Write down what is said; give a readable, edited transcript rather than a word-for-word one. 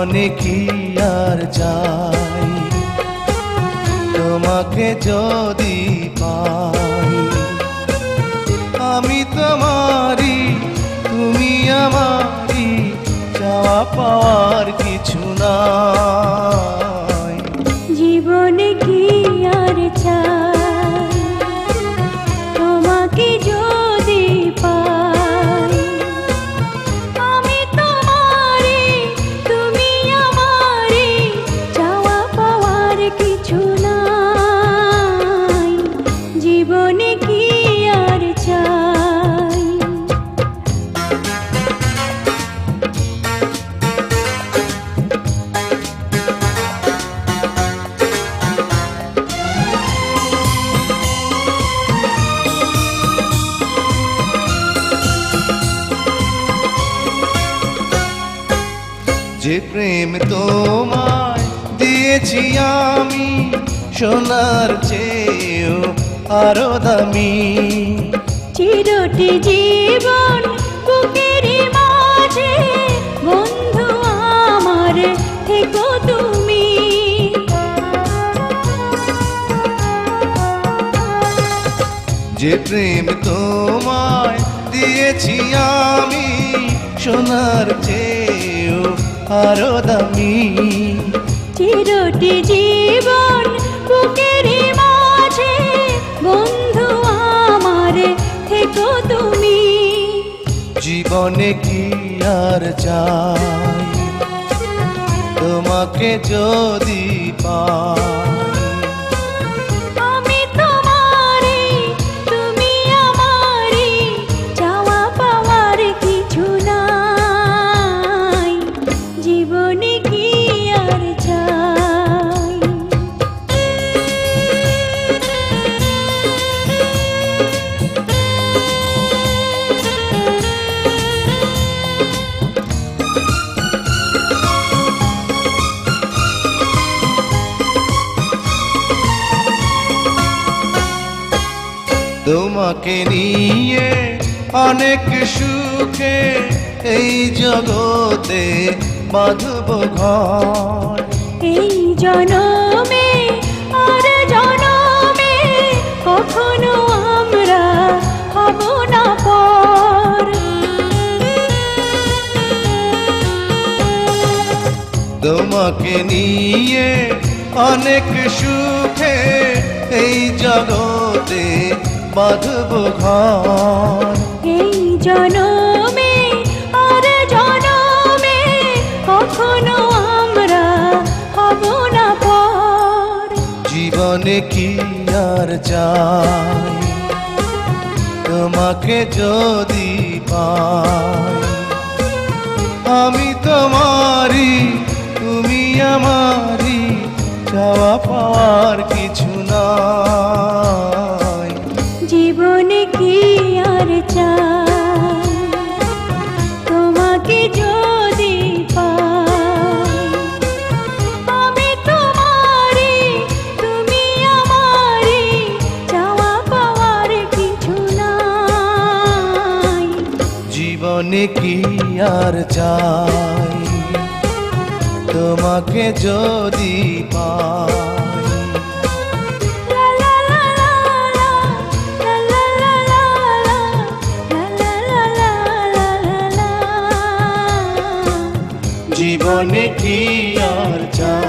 জীবনে কি আর চাই, তোমাকে যদি পাই। আমি তোমারি, তুমি আমারি, চাওয়া পাওয়ার কিছু নাই। জীবনে কি আর চাই, তোমাকে যদি পাই। আমি তোমারি, তুমি আমারি, চাওয়া পাওয়ার কিছু নাই। জীবনে কি আর চাই। যে প্রেম তোমায় দিয়েছি আমি, সোনার চেয়েও আরো দামি। চিরটি জীবন বুকের মাঝে, বন্ধু আমার থেকো তুমি। যে প্রেম তোমায় দিয়েছি আমি, সোনার চেয়েও আরো দামি। চিরটি জীবন বুকের মাঝে, বন্ধু আমার থেকো তুমি। জীবনে কি আর চাই, তোমাকে যদি পাই। আমি তোমারি, তুমি আমারি, চাওয়া পাওয়ার কিছু নাই। জীবনে কি আর চাই। তোমাকে নিয়ে অনেক সুখে এই জগতে বাঁধব ঘর। এই জনমে আর জনমে কখনো আমরা হব না পর। তোমাকে নিয়ে অনেক সুখে এই জগতে বাঁধব ঘর। এই জনমে আর জনমে কখনো আমরা হব না পর। জীবনে কি আর চাই, তোমাকে যদি পাই। আমি তোমারি, তুমি আমারি, চাওয়া পাওয়ার কিছু নাই। জীবনে কি আর চাই, তোমাকে যদি পাই। আমি তোমারি, তুমি আমারি, চাওয়া পাওয়ার কিছু নাই। জীবনে কি আর চাই, তোমাকে যদি পাই। জীবনে কি আর চাই।